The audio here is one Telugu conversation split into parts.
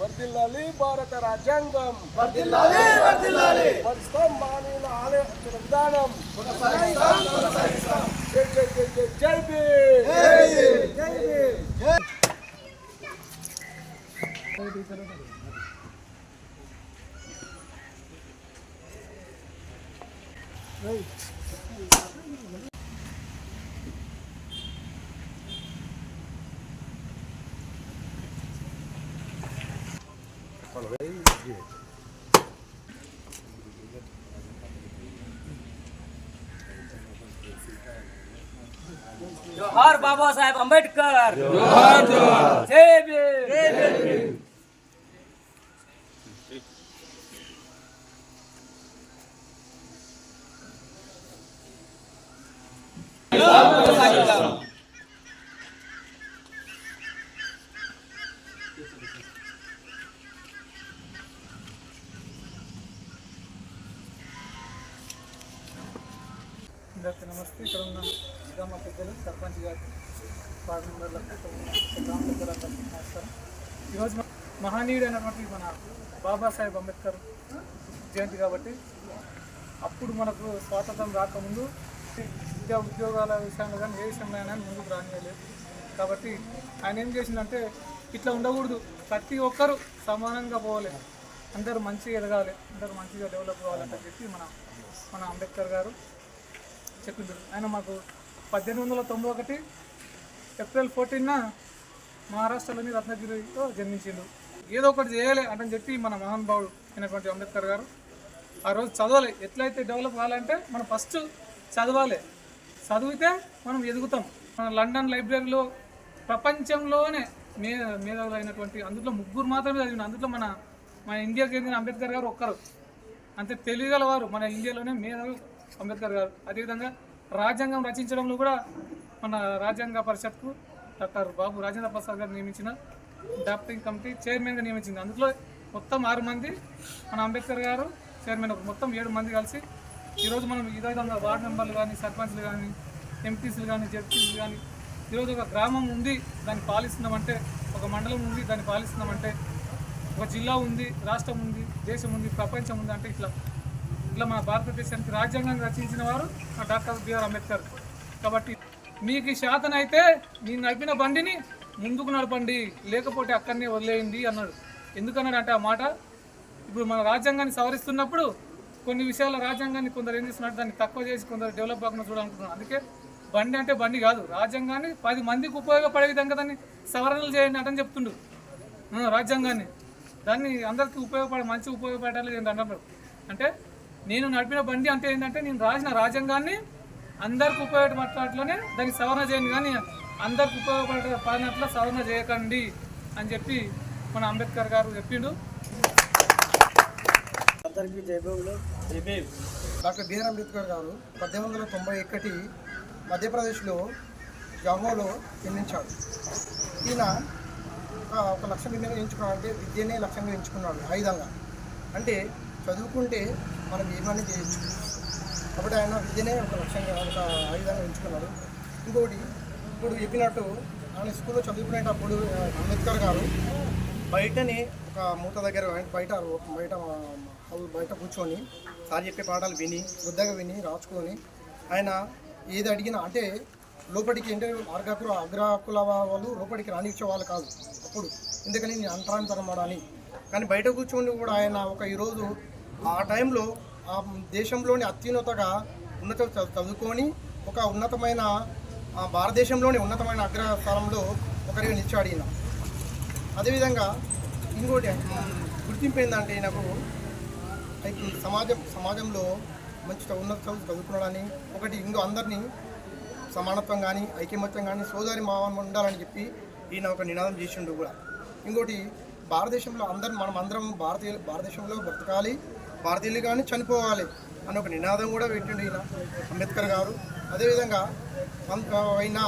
వర్ధిల్లాలి భారత రాజ్యాంగం, పరిస్థం మానవుల ఆలోచన విధానం. జై జై జై జై జై భీమ్. जोहार बाबा साहेब अंबेडकर, जोहार जोहार, जय भीम, जय भीम। నమస్తే. ఇక్కడ ఉన్న గ్రామ పెద్దలు, సర్పంచ్ గారు, వార్డు మెంబర్లకు, గ్రామ పెద్దలందరికీ నమస్కారం. ఈరోజు మహనీయుడైనటువంటి మన బాబాసాహెబ్ అంబేద్కర్ జయంతి కాబట్టి అప్పుడు మనకు స్వాతంత్రం రాకముందు విద్యా ఉద్యోగాల విషయంలో కానీ ఏ విషయంలో అయినా ముందుకు రానియలేదు. కాబట్టి ఆయన ఏం చేసిందంటే ఇట్లా ఉండకూడదు, ప్రతి ఒక్కరూ సమానంగా పోవాలి, అందరూ మంచిగా ఎదగాలి, అందరూ మంచిగా డెవలప్ కావాలంటే చెప్పి మన అంబేద్కర్ గారు చెప్పింది. ఆయన మాకు 1891 ఏప్రిల్ 14న మహారాష్ట్రలోని రత్నగిరిలో జన్మించిండు. ఏదో ఒకటి చేయాలి అని చెప్పి మన మహానుభావుడు అయినటువంటి అంబేద్కర్ గారు ఆ రోజు చదవాలి. ఎట్లయితే డెవలప్ కావాలంటే మనం ఫస్ట్ చదవాలి, చదివితే మనం ఎదుగుతాం. మన లండన్ లైబ్రరీలో ప్రపంచంలోనే మేధావులు అయినటువంటి అందులో 3 మాత్రమే చదివిన, అందులో మన ఇండియాకి చెందిన అంబేద్కర్ గారు ఒక్కరు. అంతే తెలియగలవారు మన ఇండియాలోనే మేధావి అంబేద్కర్ గారు. అదేవిధంగా రాజ్యాంగం రచించడంలో కూడా మన రాజ్యాంగ పరిషత్కు డాక్టర్ బాబు రాజేంద్ర ప్రసాద్ గారు నియమించిన డ్రాఫ్టింగ్ కమిటీ చైర్మన్గా నియమించింది. అందులో మొత్తం 6 మంది, మన అంబేద్కర్ గారు చైర్మన్, మొత్తం 7 మంది కలిసి ఈరోజు మనం ఇదే విధంగా వార్డు మెంబర్లు కానీ, సర్పంచ్లు కానీ, ఎంపీసీలు కానీ, జడ్పీసీలు కానీ, ఈరోజు ఒక గ్రామం ఉంది దాన్ని పాలిస్తున్నామంటే, ఒక మండలం ఉంది దాన్ని పాలిస్తున్నామంటే, ఒక జిల్లా ఉంది, రాష్ట్రం ఉంది, దేశం ఉంది, ప్రపంచం ఉంది అంటే ఇట్లా మన భారతదేశానికి రాజ్యాంగాన్ని రచించిన వారు డాక్టర్ బిఆర్ అంబేద్కర్. కాబట్టి మీకు శాతనైతే నేను నడిపిన బండిని ముందుకు నడపండి, లేకపోతే అక్కడనే వదిలేయండి అన్నాడు. ఎందుకన్నాడు అంటే ఆ మాట, ఇప్పుడు మన రాజ్యాంగాన్ని సవరిస్తున్నప్పుడు కొన్ని విషయాల రాజ్యాంగాన్ని కొందరు ఏం చేస్తున్నారు, దాన్ని తక్కువ చేసి కొందరు డెవలప్ కాకుండా చూడాలనుకుంటున్నారు. అందుకే బండి అంటే బండి కాదు, రాజ్యాంగాన్ని 10 మందికి ఉపయోగపడే విధంగా దాన్ని సవరణలు చేయండి అంటే చెప్తుండు. రాజ్యాంగాన్ని దాన్ని అందరికీ మంచి ఉపయోగపడాలి అంటున్నారు. అంటే నేను నడిపిన బండి అంటే ఏంటంటే నేను రాసిన రాజ్యాంగాన్ని అందరికి ఉపయోగపడేట్లోనే దాన్ని సవరణ చేయండి, కానీ అందరికి ఉపయోగపడినట్లు సవరణ చేయకండి అని చెప్పి మన అంబేద్కర్ గారు చెప్పిండు. అందరికీ జైభీములు. డాక్టర్ బిఆర్ అంబేద్కర్ గారు 1891 మధ్యప్రదేశ్లో జామోలో జన్మించాడు. ఈయన ఒక లక్ష్యం ఎంచుకున్నాడు, అంటే విద్యనే లక్ష్యంగా ఎంచుకున్నాడు. ఆయుధంగా అంటే చదువుకుంటే మనం ఏమని చేయొచ్చు కాబట్టి ఆయన విద్యనే ఒక లక్ష్యంగా, ఒక ఆయుధంగా ఎంచుకున్నాడు. ఇంకొకటి ఇప్పుడు చెప్పినట్టు ఆయన స్కూల్లో చదువుకునేటప్పుడు అంబేద్కర్ గారు బయటనే ఒక మూత దగ్గర బయట కూర్చొని సార్ చెప్పే పాఠాలు విని, శ్రద్ధగా విని, రాసుకొని ఆయన ఏది అడిగినా, అంటే లోపలికి అంటే అగ్రకుల వాళ్ళు లోపలికి రానిచ్చే వాళ్ళు కాదు అప్పుడు, ఎందుకని నేను అంతరాంతరమాడ అని. కానీ బయట కూర్చొని కూడా ఆయన ఈరోజు ఆ టైంలో ఆ దేశంలోని అత్యున్నతగా చదువుకొని ఒక ఉన్నతమైన భారతదేశంలోని ఉన్నతమైన అగ్రస్థానంలో ఒకరిగా నిలిచాడు ఈయన. అదేవిధంగా ఇంకోటి గుర్తింపు ఏంటంటే ఈయనకు సమాజంలో మంచి ఉన్నత చదువుకున్నాడని, ఒకటి ఇంకో అందరినీ సమానత్వం కానీ, ఐకమత్యం కానీ, సోదరి మావం ఉండాలని చెప్పి ఈయన ఒక నినాదం చేసిండు కూడా. ఇంకోటి భారతదేశంలో మనమందరం భారతదేశంలో బ్రతకాలి, భారతీయులు కానీ చనిపోవాలి అని ఒక నినాదం కూడా పెట్టిండు ఈయన అంబేద్కర్ గారు. అదేవిధంగా ఆయన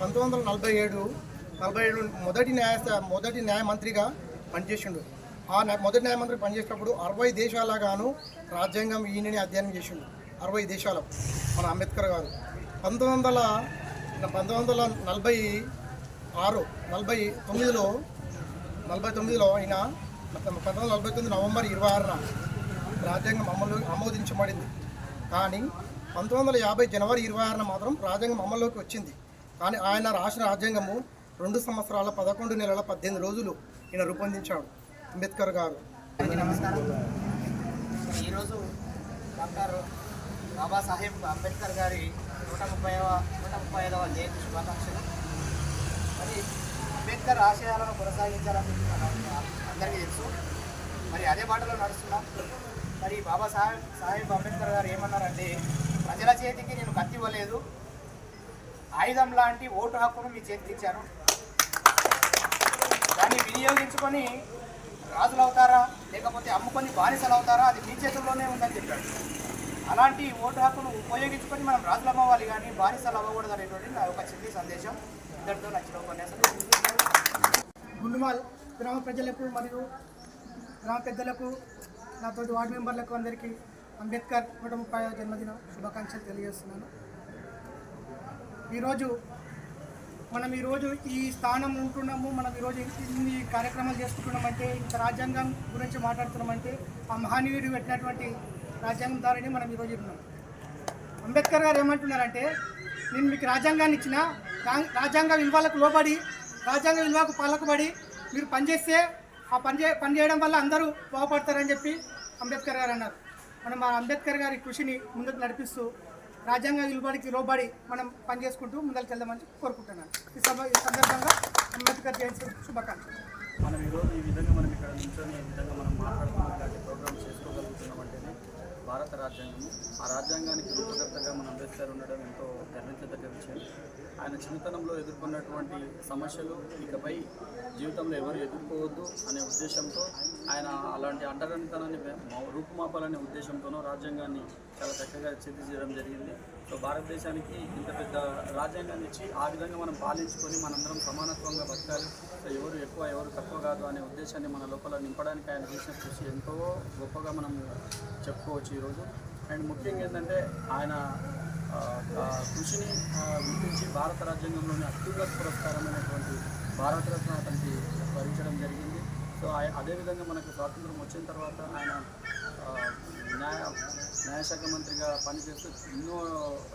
1947 మొదటి న్యాయమంత్రిగా పనిచేసిండు. ఆ మొదటి న్యాయమంత్రి పనిచేసినప్పుడు 60 దేశాలగాను రాజ్యాంగం ఈయనని అధ్యయనం చేసిండు. 60 దేశాలు మన అంబేద్కర్ గారు 1949లో ఆయన 1949 నవంబర్ 26న రాజ్యాంగం ఆమోదించబడింది. కానీ 1950 జనవరి 26న మాత్రం రాజ్యాంగం అమల్లోకి వచ్చింది. కానీ ఆయన రాసిన రాజ్యాంగము 2 సంవత్సరాల 11 నెలల 18 రోజులు ఈయన రూపొందించాడు అంబేద్కర్ గారు. నమస్కారం. ఈరోజు డాక్టర్ బాబాసాహెబ్ అంబేద్కర్ గారి 135వ జయంతి శుభాకాంక్షలు. మరి అంబేద్కర్ ఆశయాలను కొనసాగించాలని అందరికీ తెలుసు. మరి అదే బాటలో నడుస్తున్నాం. మరి బాబాసాహెబ్ అంబేద్కర్ గారు ఏమన్నారంటే, ప్రజల చేతికి నేను కత్తి ఇవ్వలేదు, ఆయుధం లాంటి ఓటు హక్కును మీ చేతికి ఇచ్చాను, దాన్ని వినియోగించుకొని రాజులు అవుతారా లేకపోతే అమ్ముకొని బానిసలు అవుతారా అది మీ చేతుల్లోనే ఉందని చెప్పాడు. అలాంటి ఓటు హక్కును ఉపయోగించుకొని మనం రాజులు అమ్మవాలి కానీ బానిసలు అవ్వకూడదు అనేటువంటి నా ఒక చిన్న సందేశం. ఇద్దరితో నచ్చిన ఉపన్యాసం. గుండుమాల్ గ్రామ ప్రజలకు మరియు గ్రామ పెద్దలకు, నా తోటి వార్డు మెంబర్లకు అందరికీ అంబేద్కర్ 130వ జన్మదిన శుభాకాంక్షలు తెలియజేస్తున్నాను. మనం ఈరోజు ఈ స్థానం ఉంటున్నాము, మనం ఈరోజు ఇన్ని కార్యక్రమాలు చేసుకుంటున్నామంటే, ఇంత రాజ్యాంగం గురించి మాట్లాడుతున్నామంటే ఆ మహనీయుడు పెట్టినటువంటి రాజ్యాంగం ద్వారానే మనం ఈరోజు ఉన్నాం. అంబేద్కర్ గారు ఏమంటున్నారంటే, నేను మీకు రాజ్యాంగాన్ని ఇచ్చిన, రాజ్యాంగ విలువలకు లోబడి రాజ్యాంగ విలువకు పలకబడి మీరు పనిచేస్తే ఆ పని చేయడం వల్ల అందరూ బాగుపడతారని చెప్పి అంబేద్కర్ గారు అన్నారు. మనం ఆ అంబేద్కర్ గారి కృషిని ముందుకు నడిపిస్తూ రాజ్యాంగ విలువడికి లోబడి మనం పనిచేసుకుంటూ ముందరికి వెళ్దామని కోరుకుంటున్నాను. ఈ సందర్భంగా అంబేద్కర్ జయంతి శుభాకాంక్షలు. మనం ఈరోజు ఈ విధంగా మనం ఇక్కడ నిల్చొని ఈ విధంగా మనం మాట్లాడుతున్న ఇలాంటి ప్రోగ్రామ్ చేసుకోగలుగుతున్నామంటేనే భారత రాజ్యాంగము, ఆ రాజ్యాంగానికి రూపకర్తగా మన అంబేద్కర్ ఉండడం ఎంతో గర్వించదగ్గ విషయం. ఆయన చిన్నతనంలో ఎదుర్కొన్నటువంటి సమస్యలు ఇకపై జీవితంలో ఎవరు ఎదుర్కోవద్దు అనే ఉద్దేశంతో ఆయన అలాంటి అంటరానితనాన్ని రూపుమాపాలనే ఉద్దేశంతోనూ రాజ్యాంగాన్ని చాలా చక్కగా తీర్చిదిద్దడం జరిగింది. సో భారతదేశానికి ఇంత పెద్ద రాజ్యాంగాన్ని ఇచ్చి ఆ విధంగా మనం పాలించుకొని మనందరం సమానత్వంగా బతకాలి, సో ఎవరు ఎక్కువ ఎవరు తక్కువ కాదు అనే ఉద్దేశాన్ని మన లోపల నింపడానికి ఆయన చేసిన కృషి ఎంతో గొప్పగా మనం చెప్పుకోవచ్చు ఈరోజు. అండ్ ముఖ్యంగా ఏంటంటే ఆయన కృషిని గుర్తించి భారత రాజ్యాంగంలోని అత్యున్నత పురస్కారమైనటువంటి భారతరత్న అతనికి భరించడం జరిగింది. సో అదేవిధంగా మనకు స్వాతంత్రం వచ్చిన తర్వాత ఆయన న్యాయశాఖ మంత్రిగా పనిచేస్తూ ఎన్నో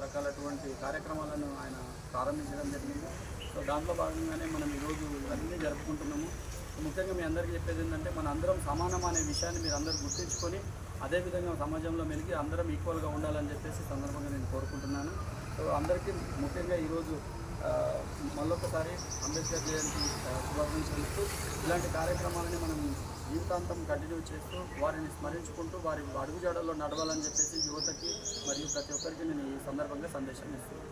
రకాలటువంటి కార్యక్రమాలను ఆయన ప్రారంభించడం జరిగింది. సో దాంట్లో భాగంగానే మనం ఈరోజు ఇవన్నీ జరుపుకుంటున్నాము. ముఖ్యంగా మీ అందరికీ చెప్పేది ఏంటంటే, మన అందరం సమానం అనే విషయాన్ని మీరు అందరూ గుర్తించుకొని అదేవిధంగా సమాజంలో మెలిగి అందరం ఈక్వల్గా ఉండాలని చెప్పేసి సందర్భంగా నేను కోరుకుంటున్నాను. సో అందరికీ ముఖ్యంగా ఈరోజు మళ్ళొకసారి అంబేద్కర్ జయంతి శుభాకాంక్షలు. ఇలాంటి కార్యక్రమాలని మనం జీవితాంతం కంటిన్యూ చేస్తూ వారిని స్మరించుకుంటూ వారి అడుగుజాడల్లో నడవాలని చెప్పేసి యువతకి మరియు ప్రతి ఒక్కరికి నేను ఈ సందర్భంగా సందేశం ఇస్తున్నాను.